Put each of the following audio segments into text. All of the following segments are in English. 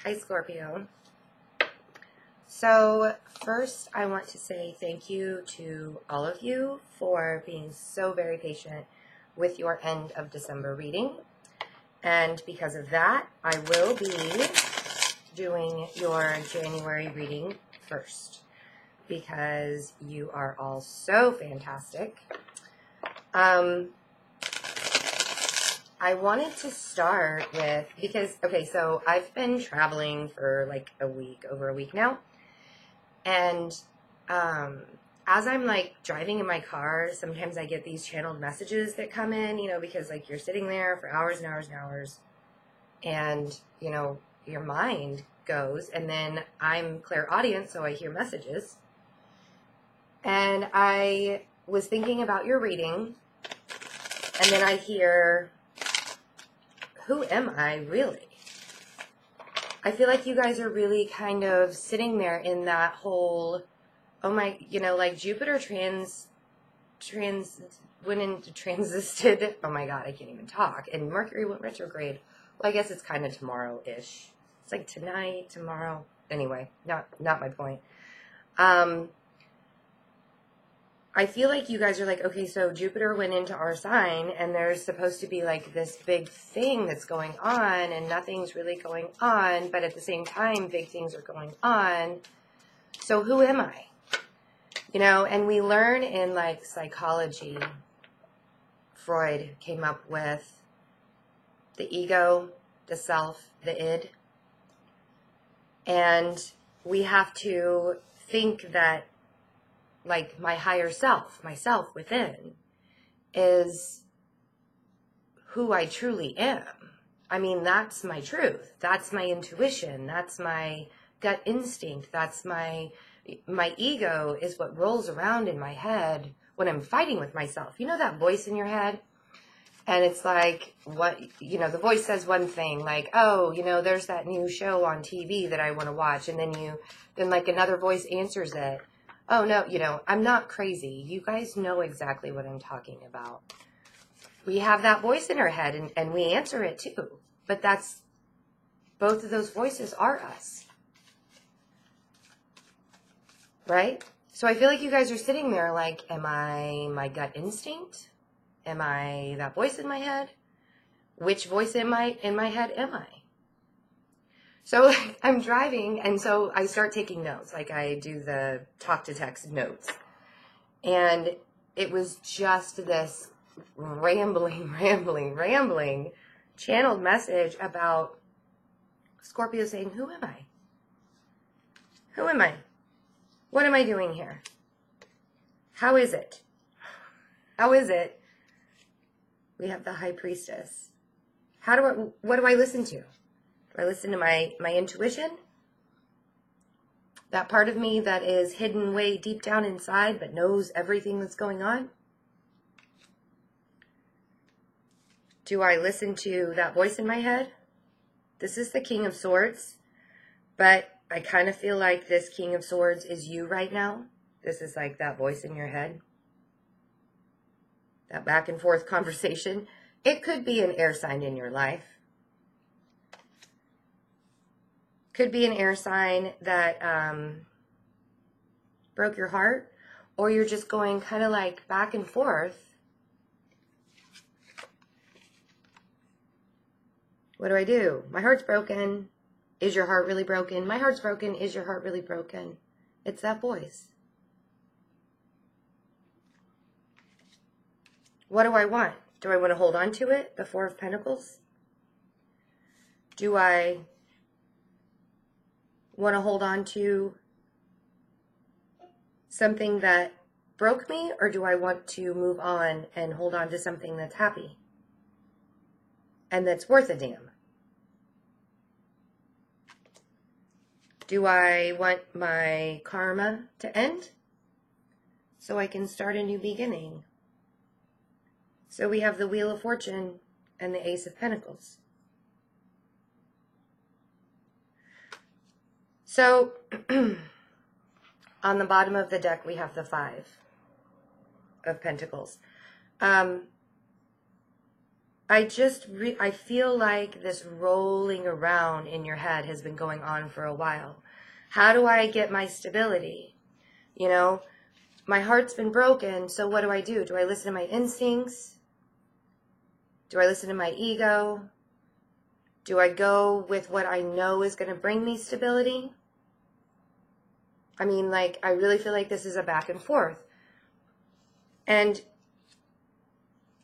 Hi, Scorpio. So first, I want to say thank you to all of you for being so very patient with your end of December reading. And because of that, I will be doing your January reading first because you are all so fantastic. I wanted to start with, so I've been traveling for like over a week now. And as I'm like driving in my car, sometimes I get these channeled messages that come in, because like you're sitting there for hours and hours and hours and, your mind goes, and then I'm clairaudient, so I hear messages. And I was thinking about your reading, and then I hear, who am I really? I feel like you guys are really kind of sitting there in that whole, like Jupiter went into transisted. Oh my God, I can't even talk. And Mercury went retrograde. Well, I guess it's kind of tomorrow-ish. It's like tonight, tomorrow. Anyway, not my point. I feel like you guys are like, okay, so Jupiter went into our sign, and there's supposed to be like this big thing that's going on, and nothing's really going on, but at the same time, big things are going on. So who am I? And we learn in like psychology, Freud came up with the ego, the self, the id. And we have to think that like my higher self, myself within, is who I truly am. I mean, that's my truth. That's my intuition. That's my gut instinct. That's my ego is what rolls around in my head when I'm fighting with myself. You know that voice in your head? And it's like, the voice says one thing, like, oh, there's that new show on TV that I want to watch. And then like another voice answers it. Oh, no, I'm not crazy. You guys know exactly what I'm talking about. We have that voice in our head, and we answer it too. But both of those voices are us. Right? So I feel like you guys are sitting there like, am I my gut instinct? Am I that voice in my head? Which voice in my head am I? So I'm driving, and so I start taking notes, like I do the talk to text notes. And it was just this rambling channeled message about Scorpio saying, who am I? Who am I? What am I doing here? How is it? How is it? We have the High Priestess. What do I listen to? Do I listen to my intuition? That part of me that is hidden way deep down inside but knows everything that's going on? Do I listen to that voice in my head? This is the King of Swords, but I kind of feel like this King of Swords is you right now. This is like that voice in your head. That back and forth conversation. It could be an air sign in your life. Could be an air sign that broke your heart, or you're just going kind of like back and forth. What do I do? My heart's broken. Is your heart really broken? My heart's broken. Is your heart really broken? It's that voice. What do I want? Do I want to hold on to it? The Four of Pentacles? Do I want to hold on to something that broke me, or do I want to move on and hold on to something that's happy and that's worth a damn? Do I want my karma to end so I can start a new beginning? So we have the Wheel of Fortune and the Ace of Pentacles. So on the bottom of the deck, we have the Five of Pentacles. I feel like this rolling around in your head has been going on for a while. How do I get my stability? You know, my heart's been broken, so what do? Do I listen to my instincts? Do I listen to my ego? Do I go with what I know is going to bring me stability? I mean, like, I really feel like this is a back and forth. And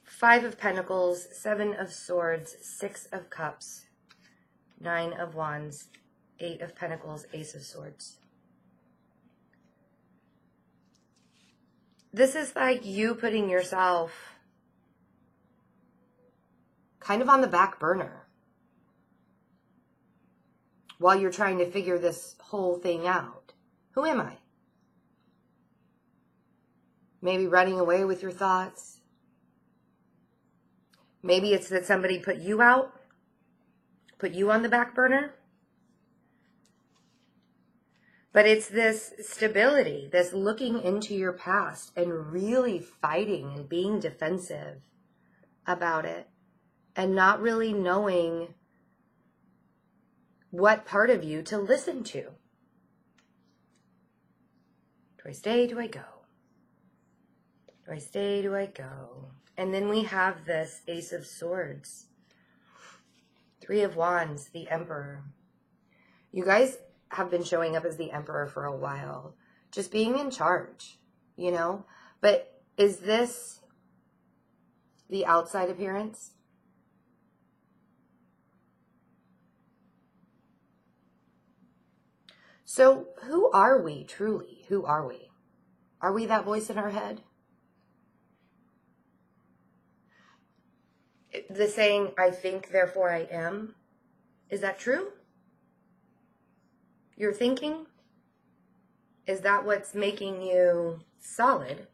5 of Pentacles, 7 of Swords, 6 of Cups, 9 of Wands, 8 of Pentacles, Ace of Swords. This is like you putting yourself kind of on the back burner while you're trying to figure this whole thing out. Who am I? Maybe running away with your thoughts. Maybe it's that somebody put you out, put you on the back burner. But it's this stability, this looking into your past and really fighting and being defensive about it and not really knowing what part of you to listen to. Do I stay? Do I go? Do I stay? Do I go? And then we have this Ace of Swords, 3 of Wands, the Emperor. You guys have been showing up as the Emperor for a while, just being in charge, you know? But is this the outside appearance? So who are we truly? Who are we? Are we that voice in our head? The saying, I think, therefore I am. Is that true? Your thinking? Is that what's making you solid?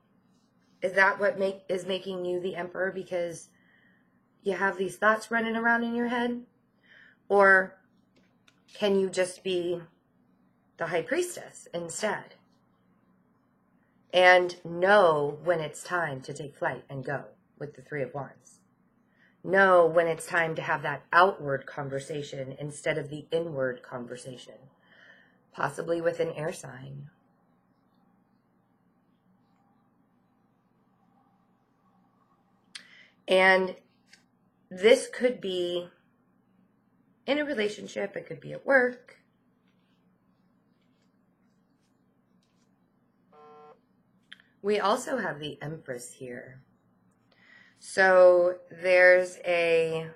Is that what is making you the Emperor because you have these thoughts running around in your head? Or can you just be the High Priestess instead? And know when it's time to take flight and go with the 3 of Wands. Know when it's time to have that outward conversation instead of the inward conversation. Possibly with an air sign. And this could be in a relationship. It could be at work. We also have the Empress here. So there's a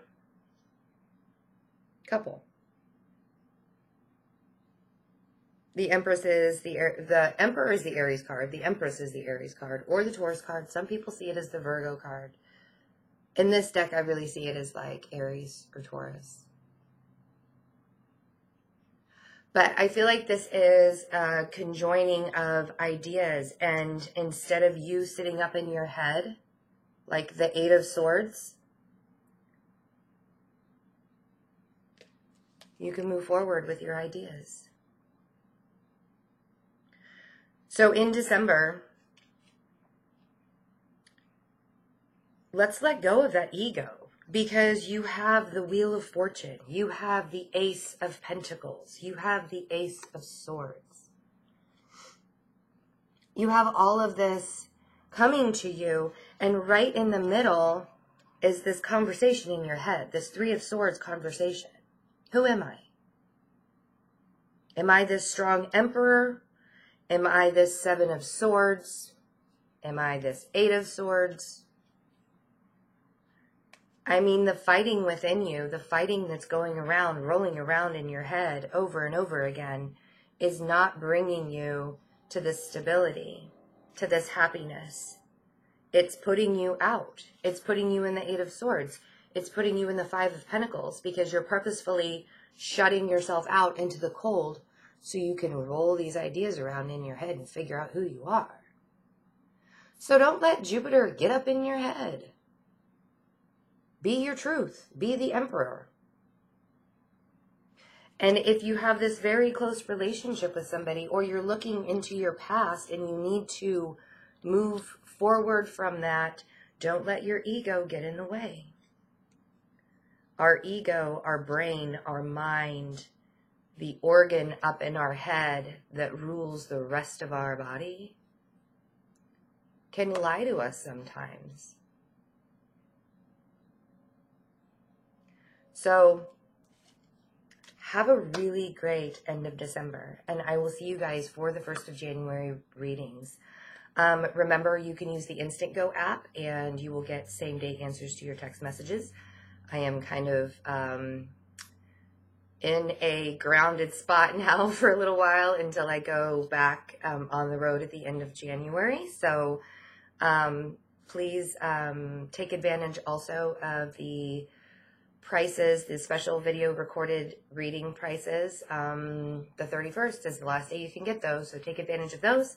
couple. The Empress is the Emperor is the Aries card. The Empress is the Aries card or the Taurus card. Some people see it as the Virgo card. In this deck, I really see it as like Aries or Taurus. But I feel like this is a conjoining of ideas, and instead of you sitting up in your head, like the 8 of Swords, you can move forward with your ideas. So in December, let's let go of that ego, because you have the Wheel of Fortune, you have the Ace of Pentacles, you have the Ace of Swords. You have all of this coming to you, and right in the middle is this conversation in your head, this 3 of Swords conversation. Who am I? Am I this strong Emperor? Am I this 7 of Swords? Am I this 8 of Swords? I mean, the fighting within you, the fighting that's going around, rolling around in your head over and over again, is not bringing you to this stability, to this happiness. It's putting you out. It's putting you in the 8 of Swords. It's putting you in the 5 of Pentacles, because you're purposefully shutting yourself out into the cold so you can roll these ideas around in your head and figure out who you are. So don't let Jupiter get up in your head. Be your truth. Be the Emperor. And if you have this very close relationship with somebody, or you're looking into your past and you need to move forward from that, don't let your ego get in the way. our ego, our brain, our mind, the organ up in our head that rules the rest of our body, can lie to us sometimes. So have a really great end of December, and I will see you guys for the 1st of January readings. Remember, you can use the InstantGo app, and you will get same-day answers to your text messages. I am kind of in a grounded spot now for a little while until I go back on the road at the end of January. So please take advantage also of the prices, the special video recorded reading prices. The 31st is the last day you can get those, so take advantage of those.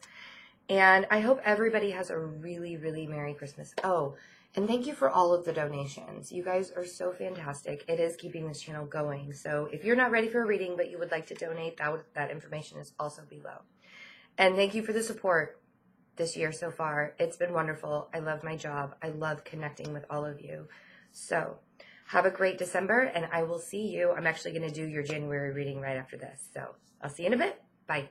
And I hope everybody has a really, really Merry Christmas. Oh, and thank you for all of the donations. You guys are so fantastic. It is keeping this channel going. So if you're not ready for a reading, but you would like to donate, that information is also below. And thank you for the support this year so far. It's been wonderful. I love my job. I love connecting with all of you. So have a great December, and I will see you. I'm actually going to do your January reading right after this. So I'll see you in a bit. Bye.